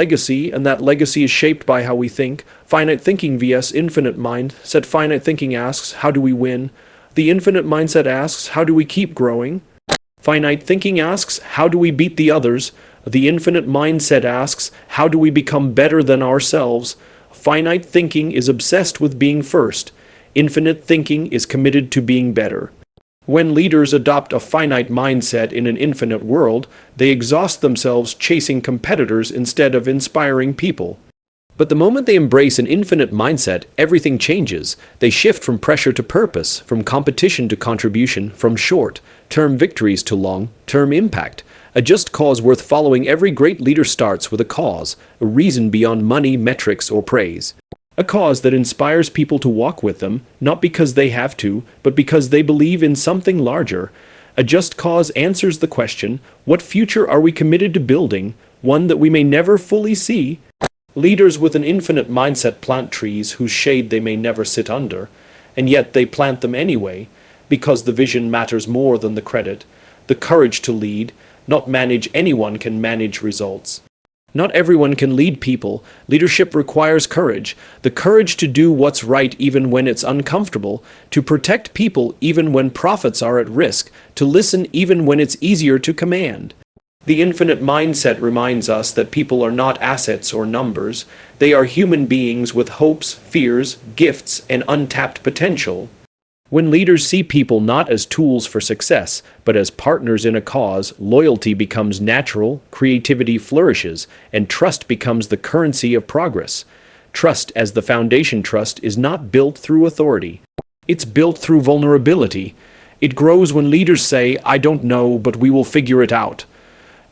legacy, and that legacy is shaped by how we think. Finite thinking vs. infinite mindset. Finite thinking asks, how do we win? The infinite mindset asks, how do we keep growing? Finite thinking asks, how do we beat the others? The infinite mindset asks, how do we become better than ourselves? Finite thinking is obsessed with being first. Infinite thinking is committed to being better. When leaders adopt a finite mindset in an infinite world, they exhaust themselves chasing competitors instead of inspiring people. But the moment they embrace an infinite mindset, everything changes. They shift from pressure to purpose, from competition to contribution, from short-term victories to long-term impact. A just cause worth following. Every great leader starts with a cause, a reason beyond money, metrics, or praise. A cause that inspires people to walk with them, not because they have to, but because they believe in something larger. A just cause answers the question, what future are we committed to building, one that we may never fully see? Leaders with an infinite mindset plant trees whose shade they may never sit under, and yet they plant them anyway, because the vision matters more than the credit. The courage to lead, not manage. Anyone can manage results. Not everyone can lead people. Leadership requires courage. The courage to do what's right even when it's uncomfortable, to protect people even when profits are at risk, to listen even when it's easier to command. The infinite mindset reminds us that people are not assets or numbers. They are human beings with hopes, fears, gifts, and untapped potential. When leaders see people not as tools for success, but as partners in a cause, loyalty becomes natural, creativity flourishes, and trust becomes the currency of progress. Trust as the foundation. Trust is not built through authority. It's built through vulnerability. It grows when leaders say, I don't know, but we will figure it out.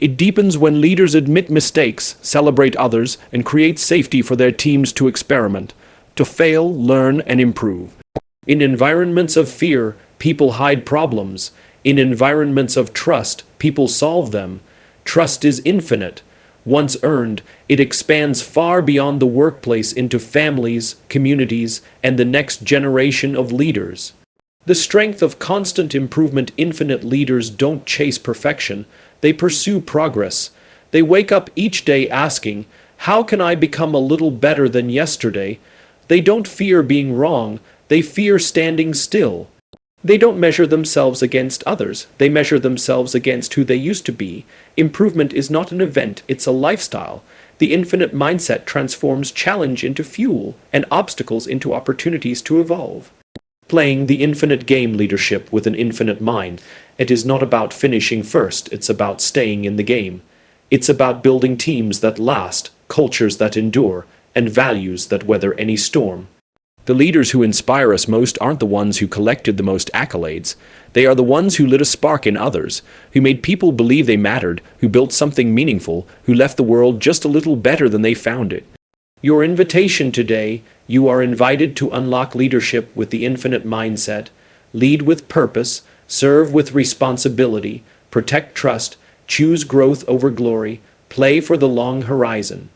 It deepens when leaders admit mistakes, celebrate others, and create safety for their teams to experiment, to fail, learn, and improve. In environments of fear, people hide problems. In environments of trust, people solve them. Trust is infinite. Once earned, it expands far beyond the workplace into families, communities, and the next generation of leaders. The strength of constant improvement. Infinite leaders don't chase perfection. They pursue progress. They wake up each day asking, how can I become a little better than yesterday? They don't fear being wrong. They fear standing still. They don't measure themselves against others. They measure themselves against who they used to be. Improvement is not an event, it's a lifestyle. The infinite mindset transforms challenge into fuel and obstacles into opportunities to evolve. Playing the infinite game. Leadership with an infinite mind. It is not about finishing first, it's about staying in the game. It's about building teams that last, cultures that endure, and values that weather any storm. The leaders who inspire us most aren't the ones who collected the most accolades. They are the ones who lit a spark in others, who made people believe they mattered, who built something meaningful, who left the world just a little better than they found it. Your invitation today, you are invited to unlock leadership with the infinite mindset, lead with purpose, serve with responsibility, protect trust, choose growth over glory, play for the long horizon.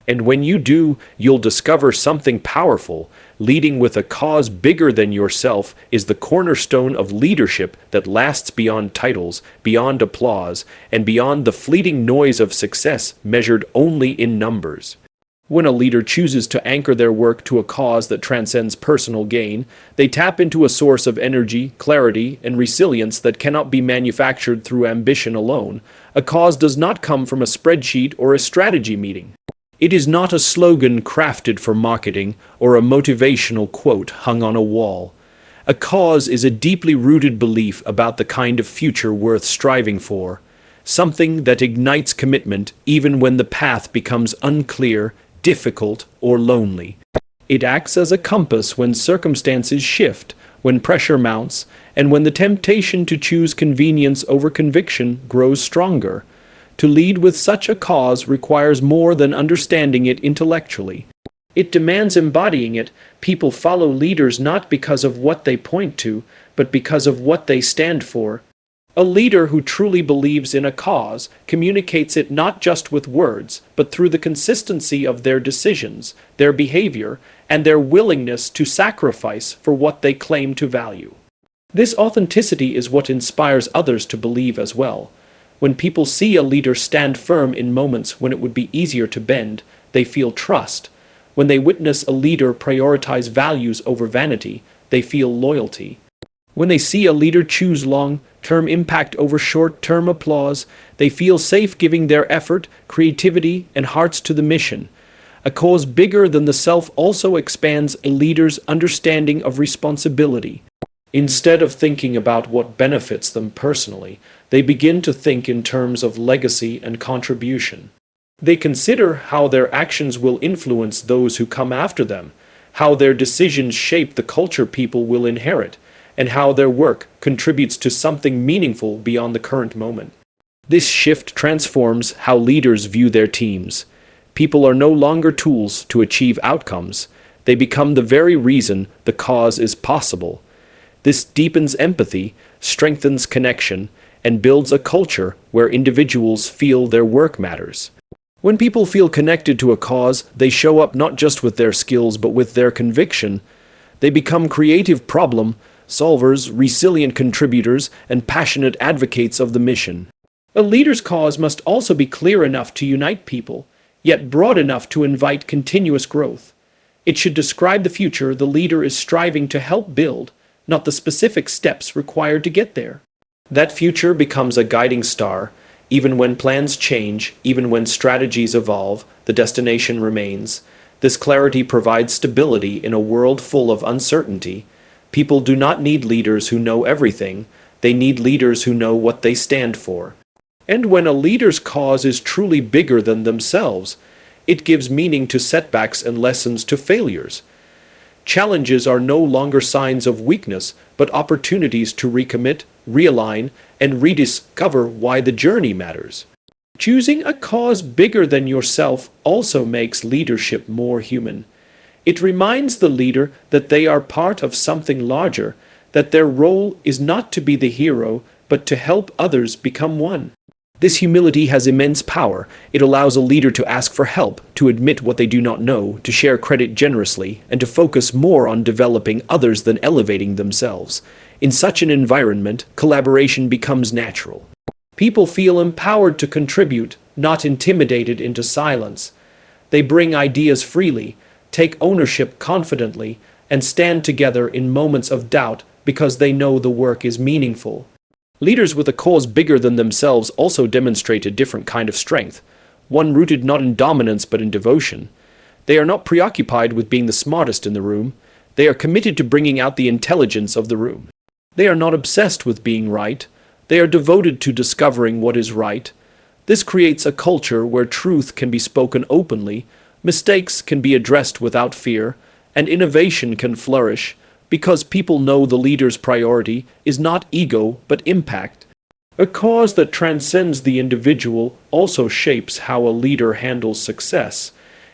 And when you do, you'll discover something powerful. Leading with a cause bigger than yourself is the cornerstone of leadership that lasts beyond titles, beyond applause, and beyond the fleeting noise of success measured only in numbers. When a leader chooses to anchor their work to a cause that transcends personal gain, they tap into a source of energy, clarity, and resilience that cannot be manufactured through ambition alone. A cause does not come from a spreadsheet or a strategy meeting. It is not a slogan crafted for marketing or a motivational quote hung on a wall. A cause is a deeply rooted belief about the kind of future worth striving for, something that ignites commitment even when the path becomes unclear, difficult, or lonely. It acts as a compass when circumstances shift, when pressure mounts, and when the temptation to choose convenience over conviction grows stronger. To lead with such a cause requires more than understanding it intellectually. It demands embodying it. People follow leaders not because of what they point to, but because of what they stand for. A leader who truly believes in a cause communicates it not just with words, but through the consistency of their decisions, their behavior, and their willingness to sacrifice for what they claim to value. This authenticity is what inspires others to believe as well. When people see a leader stand firm in moments when it would be easier to bend, they feel trust. When they witness a leader prioritize values over vanity, they feel loyalty. When they see a leader choose long-term impact over short-term applause, they feel safe giving their effort, creativity, and hearts to the mission. A cause bigger than the self also expands a leader's understanding of responsibility. Instead of thinking about what benefits them personally, they begin to think in terms of legacy and contribution. They consider how their actions will influence those who come after them, how their decisions shape the culture people will inherit, and how their work contributes to something meaningful beyond the current moment. This shift transforms how leaders view their teams. People are no longer tools to achieve outcomes. They become the very reason the cause is possible. This deepens empathy, strengthens connection, and builds a culture where individuals feel their work matters. When people feel connected to a cause, they show up not just with their skills but with their conviction. They become creative problem solvers, resilient contributors, and passionate advocates of the mission. A leader's cause must also be clear enough to unite people, yet broad enough to invite continuous growth. It should describe the future the leader is striving to help build, not the specific steps required to get there. That future becomes a guiding star. Even when plans change, even when strategies evolve, the destination remains. This clarity provides stability in a world full of uncertainty. People do not need leaders who know everything. They need leaders who know what they stand for. And when a leader's cause is truly bigger than themselves, it gives meaning to setbacks and lessons to failures. Challenges are no longer signs of weakness, but opportunities to recommit, realign, and rediscover why the journey matters. Choosing a cause bigger than yourself also makes leadership more human. It reminds the leader that they are part of something larger, that their role is not to be the hero, but to help others become one. This humility has immense power. It allows a leader to ask for help, to admit what they do not know, to share credit generously, and to focus more on developing others than elevating themselves. In such an environment, collaboration becomes natural. People feel empowered to contribute, not intimidated into silence. They bring ideas freely, take ownership confidently, and stand together in moments of doubt because they know the work is meaningful. Leaders with a cause bigger than themselves also demonstrate a different kind of strength, one rooted not in dominance but in devotion. They are not preoccupied with being the smartest in the room. They are committed to bringing out the intelligence of the room. They are not obsessed with being right. They are devoted to discovering what is right. This creates a culture where truth can be spoken openly, mistakes can be addressed without fear, and innovation can flourish, because people know the leader's priority is not ego but impact. A cause that transcends the individual also shapes how a leader handles success.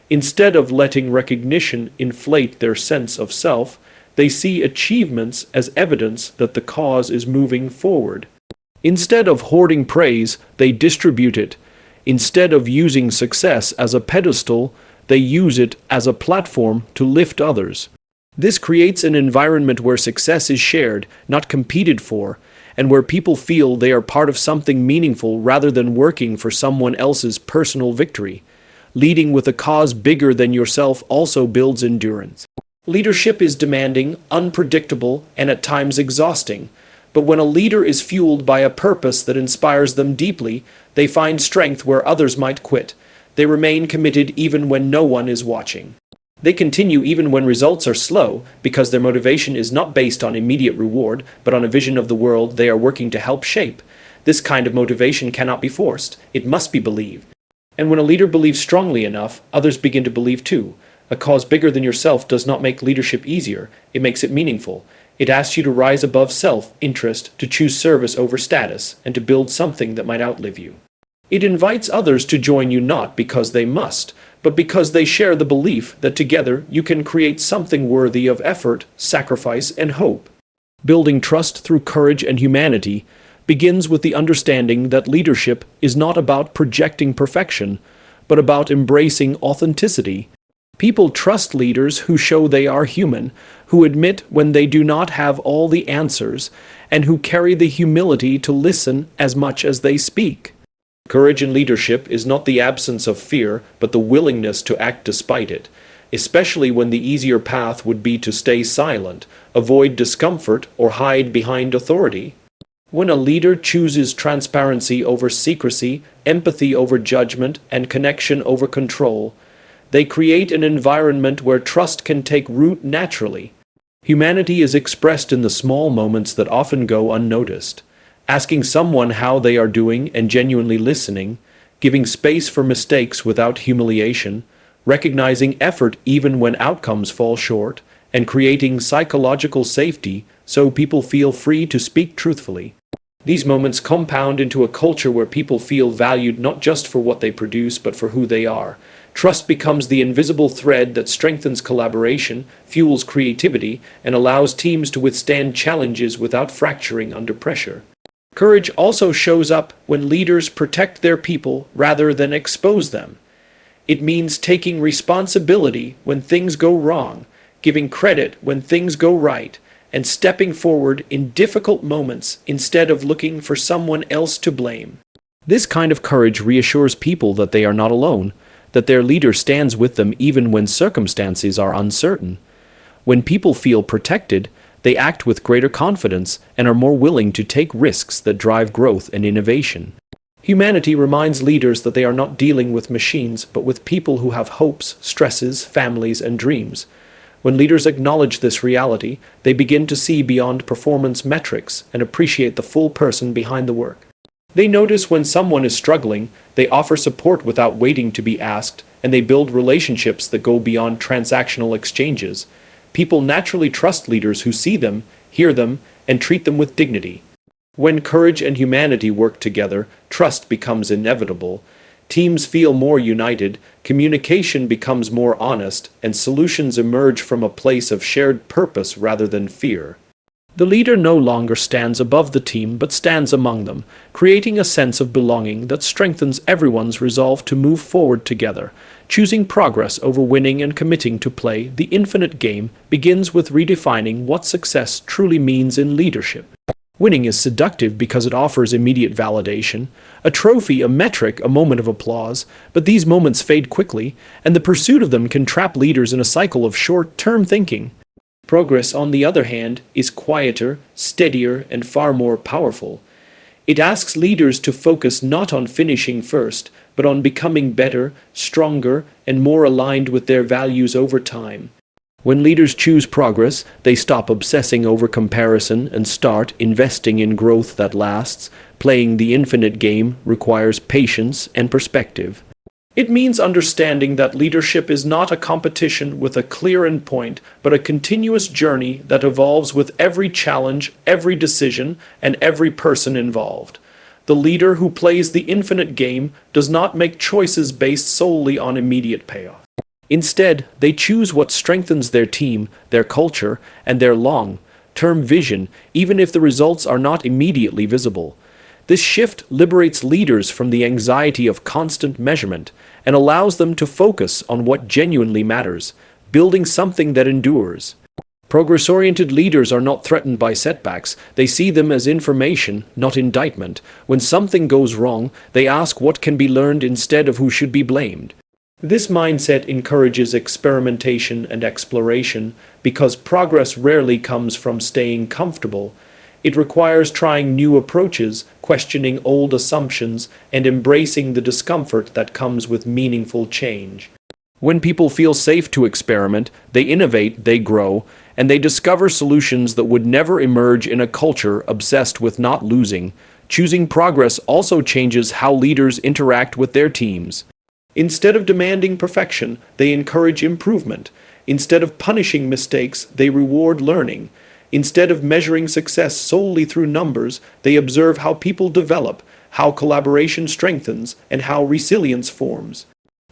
Instead of letting recognition inflate their sense of self, they see achievements as evidence that the cause is moving forward. Instead of hoarding praise, they distribute it. Instead of using success as a pedestal, they use it as a platform to lift others. This creates an environment where success is shared, not competed for, and where people feel they are part of something meaningful rather than working for someone else's personal victory. Leading with a cause bigger than yourself also builds endurance. Leadership is demanding, unpredictable, and at times exhausting. But when a leader is fueled by a purpose that inspires them deeply, they find strength where others might quit. They remain committed even when no one is watching. They continue even when results are slow, because their motivation is not based on immediate reward, but on a vision of the world they are working to help shape. This kind of motivation cannot be forced. It must be believed. And when a leader believes strongly enough, others begin to believe too. A cause bigger than yourself does not make leadership easier. It makes it meaningful. It asks you to rise above self-interest, to choose service over status, and to build something that might outlive you. It invites others to join you not because they must, but because they share the belief that together you can create something worthy of effort, sacrifice, and hope. Building trust through courage and humanity begins with the understanding that leadership is not about projecting perfection, but about embracing authenticity. People trust leaders who show they are human, who admit when they do not have all the answers, and who carry the humility to listen as much as they speak. Courage in leadership is not the absence of fear, but the willingness to act despite it, especially when the easier path would be to stay silent, avoid discomfort, or hide behind authority. When a leader chooses transparency over secrecy, empathy over judgment, and connection over control, they create an environment where trust can take root naturally. Humanity is expressed in the small moments that often go unnoticed. Asking someone how they are doing and genuinely listening, giving space for mistakes without humiliation, recognizing effort even when outcomes fall short, and creating psychological safety so people feel free to speak truthfully. These moments compound into a culture where people feel valued not just for what they produce but for who they are. Trust becomes the invisible thread that strengthens collaboration, fuels creativity, and allows teams to withstand challenges without fracturing under pressure. Courage also shows up when leaders protect their people rather than expose them. It means taking responsibility when things go wrong, giving credit when things go right, and stepping forward in difficult moments instead of looking for someone else to blame. This kind of courage reassures people that they are not alone, that their leader stands with them even when circumstances are uncertain. When people feel protected, they act with greater confidence and are more willing to take risks that drive growth and innovation. Humanity reminds leaders that they are not dealing with machines, but with people who have hopes, stresses, families, and dreams. When leaders acknowledge this reality, they begin to see beyond performance metrics and appreciate the full person behind the work. They notice when someone is struggling, they offer support without waiting to be asked, and they build relationships that go beyond transactional exchanges. People naturally trust leaders who see them, hear them, and treat them with dignity. When courage and humanity work together, trust becomes inevitable. Teams feel more united, communication becomes more honest, and solutions emerge from a place of shared purpose rather than fear. The leader no longer stands above the team but stands among them, creating a sense of belonging that strengthens everyone's resolve to move forward together. Choosing progress over winning and committing to play the infinite game begins with redefining what success truly means in leadership. Winning is seductive because it offers immediate validation, a trophy, a metric, a moment of applause, but these moments fade quickly, and the pursuit of them can trap leaders in a cycle of short-term thinking. Progress, on the other hand, is quieter, steadier, and far more powerful. It asks leaders to focus not on finishing first, but on becoming better, stronger, and more aligned with their values over time. When leaders choose progress, they stop obsessing over comparison and start investing in growth that lasts. Playing the infinite game requires patience and perspective. It means understanding that leadership is not a competition with a clear endpoint, but a continuous journey that evolves with every challenge, every decision, and every person involved. The leader who plays the infinite game does not make choices based solely on immediate payoff. Instead, they choose what strengthens their team, their culture, and their long-term vision, even if the results are not immediately visible. This shift liberates leaders from the anxiety of constant measurement and allows them to focus on what genuinely matters, building something that endures. Progress-oriented leaders are not threatened by setbacks. They see them as information, not indictment. When something goes wrong, they ask what can be learned instead of who should be blamed. This mindset encourages experimentation and exploration because progress rarely comes from staying comfortable. It requires trying new approaches, questioning old assumptions, and embracing the discomfort that comes with meaningful change. When people feel safe to experiment, they innovate, they grow, and they discover solutions that would never emerge in a culture obsessed with not losing. Choosing progress also changes how leaders interact with their teams. Instead of demanding perfection, they encourage improvement. Instead of punishing mistakes, they reward learning. Instead of measuring success solely through numbers, they observe how people develop, how collaboration strengthens, and how resilience forms.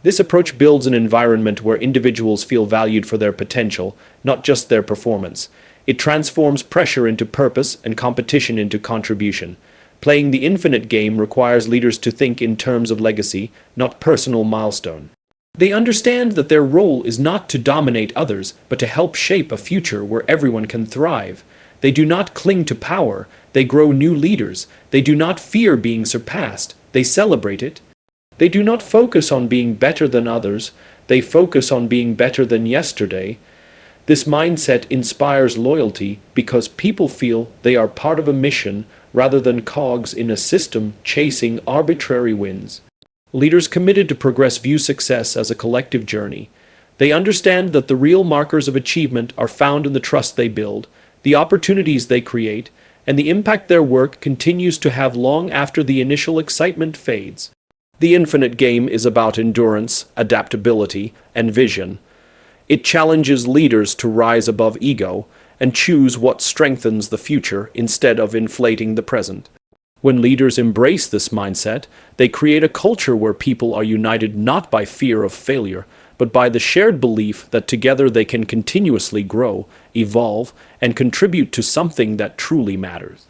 This approach builds an environment where individuals feel valued for their potential, not just their performance. It transforms pressure into purpose and competition into contribution. Playing the infinite game requires leaders to think in terms of legacy, not personal milestone. They understand that their role is not to dominate others, but to help shape a future where everyone can thrive. They do not cling to power, they grow new leaders. They do not fear being surpassed, They celebrate it. They do not focus on being better than others, they focus on being better than yesterday. This mindset inspires loyalty because people feel they are part of a mission rather than cogs in a system chasing arbitrary wins. Leaders committed to progress view success as a collective journey. They understand that the real markers of achievement are found in the trust they build, the opportunities they create, and the impact their work continues to have long after the initial excitement fades. The infinite game is about endurance, adaptability, and vision. It challenges leaders to rise above ego and choose what strengthens the future instead of inflating the present. When leaders embrace this mindset, they create a culture where people are united not by fear of failure, but by the shared belief that together they can continuously grow, evolve, and contribute to something that truly matters.